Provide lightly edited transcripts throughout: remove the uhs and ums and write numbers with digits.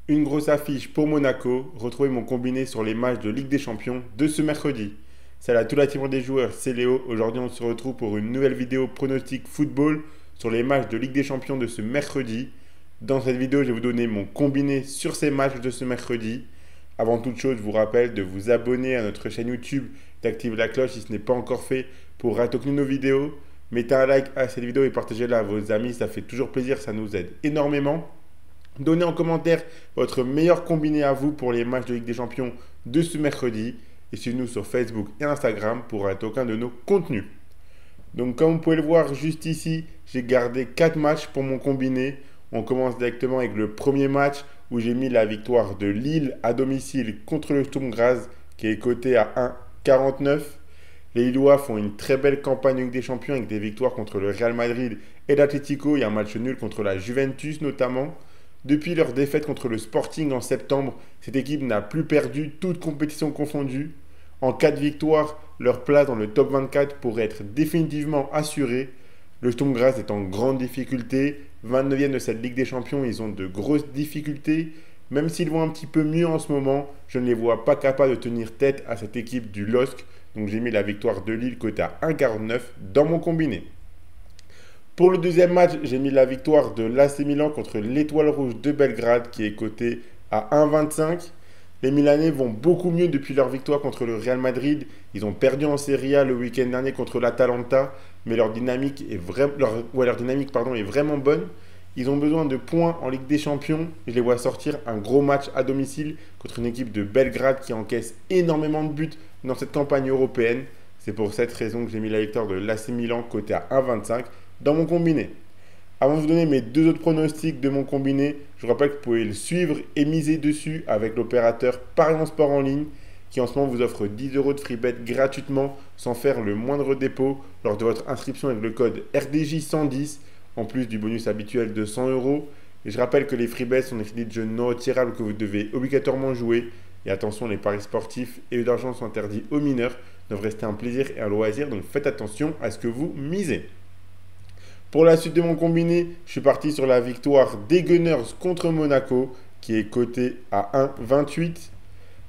Une grosse affiche pour Monaco. Retrouvez mon combiné sur les matchs de Ligue des Champions de ce mercredi. Salut à tout la team des joueurs, c'est Léo. Aujourd'hui, on se retrouve pour une nouvelle vidéo pronostic football sur les matchs de Ligue des Champions de ce mercredi. Dans cette vidéo, je vais vous donner mon combiné sur ces matchs de ce mercredi. Avant toute chose, je vous rappelle de vous abonner à notre chaîne YouTube, d'activer la cloche si ce n'est pas encore fait pour rater aucune de nos vidéos. Mettez un like à cette vidéo et partagez-la à vos amis, ça fait toujours plaisir, ça nous aide énormément. Donnez en commentaire votre meilleur combiné à vous pour les matchs de Ligue des Champions de ce mercredi. Et suivez-nous sur Facebook et Instagram pour rater aucun de nos contenus. Donc comme vous pouvez le voir juste ici, j'ai gardé 4 matchs pour mon combiné. On commence directement avec le premier match où j'ai mis la victoire de Lille à domicile contre le Sturm Graz qui est coté à 1,49. Les Lillois font une très belle campagne Ligue des Champions avec des victoires contre le Real Madrid et l'Atlético. Il y a un match nul contre la Juventus notamment. Depuis leur défaite contre le Sporting en septembre, cette équipe n'a plus perdu, toutes compétitions confondues. En cas de victoire, leur place dans le top 24 pourrait être définitivement assurée. Le Sturm Graz est en grande difficulté. 29e de cette Ligue des Champions, ils ont de grosses difficultés. Même s'ils vont un petit peu mieux en ce moment, je ne les vois pas capables de tenir tête à cette équipe du LOSC. Donc j'ai mis la victoire de Lille côté à 1,49 dans mon combiné. Pour le deuxième match, j'ai mis la victoire de l'AC Milan contre l'Étoile Rouge de Belgrade qui est coté à 1,25. Les Milanais vont beaucoup mieux depuis leur victoire contre le Real Madrid. Ils ont perdu en Serie A le week-end dernier contre l'Atalanta, mais leur dynamique est vraiment bonne. Ils ont besoin de points en Ligue des Champions. Je les vois sortir un gros match à domicile contre une équipe de Belgrade qui encaisse énormément de buts dans cette campagne européenne. C'est pour cette raison que j'ai mis la victoire de l'AC Milan côté à 1,25 dans mon combiné. Avant de vous donner mes deux autres pronostics de mon combiné, je vous rappelle que vous pouvez le suivre et miser dessus avec l'opérateur Paris Sport en ligne qui en ce moment vous offre 10 € de free bet gratuitement sans faire le moindre dépôt lors de votre inscription avec le code RDJ110 en plus du bonus habituel de 100 €. Et je rappelle que les free bets sont des crédits de jeu non retirables que vous devez obligatoirement jouer. Et attention, les paris sportifs et d'argent sont interdits aux mineurs, doivent rester un plaisir et un loisir, donc faites attention à ce que vous misez. Pour la suite de mon combiné, je suis parti sur la victoire des Gunners contre Monaco, qui est coté à 1,28.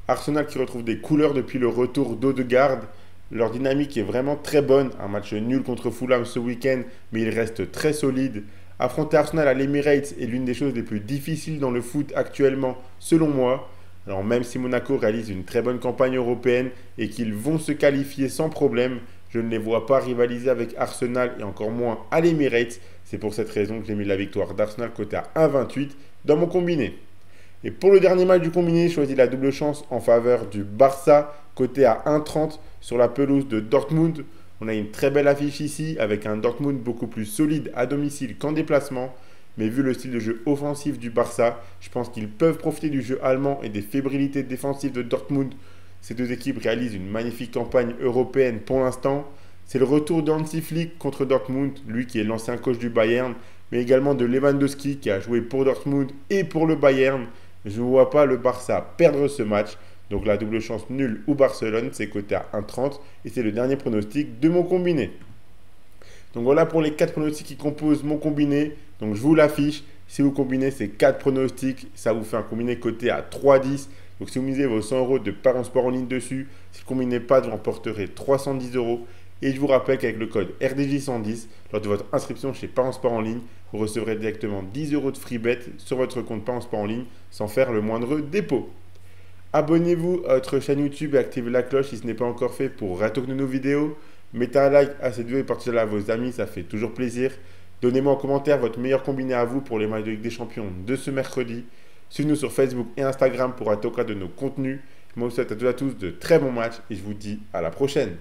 Arsenal qui retrouve des couleurs depuis le retour d'Odegaard. Leur dynamique est vraiment très bonne. Un match nul contre Fulham ce week-end, mais il reste très solide. Affronter Arsenal à l'Emirates est l'une des choses les plus difficiles dans le foot actuellement, selon moi. Alors même si Monaco réalise une très bonne campagne européenne et qu'ils vont se qualifier sans problème, je ne les vois pas rivaliser avec Arsenal et encore moins à l'Emirates. C'est pour cette raison que j'ai mis la victoire d'Arsenal côté à 1,28 dans mon combiné. Et pour le dernier match du combiné, j'ai choisi la double chance en faveur du Barça côté à 1,30 sur la pelouse de Dortmund. On a une très belle affiche ici avec un Dortmund beaucoup plus solide à domicile qu'en déplacement. Mais vu le style de jeu offensif du Barça, je pense qu'ils peuvent profiter du jeu allemand et des fébrilités défensives de Dortmund. Ces deux équipes réalisent une magnifique campagne européenne pour l'instant. C'est le retour d'Hansi Flick contre Dortmund, lui qui est l'ancien coach du Bayern, mais également de Lewandowski qui a joué pour Dortmund et pour le Bayern. Je ne vois pas le Barça perdre ce match. Donc la double chance nulle ou Barcelone, c'est coté à 1,30 et c'est le dernier pronostic de mon combiné. Donc voilà pour les 4 pronostics qui composent mon combiné. Donc je vous l'affiche. Si vous combinez ces 4 pronostics, ça vous fait un combiné coté à 3,10. Donc si vous misez vos 100 € de Paris Sport en ligne dessus, si vous ne combinez pas, vous remporterez 310 €. Et je vous rappelle qu'avec le code RDJ110, lors de votre inscription chez Paris Sport en ligne, vous recevrez directement 10 € de free bet sur votre compte Paris Sport en ligne sans faire le moindre dépôt. Abonnez-vous à notre chaîne YouTube et activez la cloche si ce n'est pas encore fait pour rater aucune de nos vidéos. Mettez un like à cette vidéo et partagez-la à vos amis, ça fait toujours plaisir. Donnez-moi en commentaire votre meilleur combiné à vous pour les matchs de Ligue des Champions de ce mercredi. Suivez-nous sur Facebook et Instagram pour rater aucun de nos contenus. Moi, je vous souhaite à tous de très bons matchs et je vous dis à la prochaine.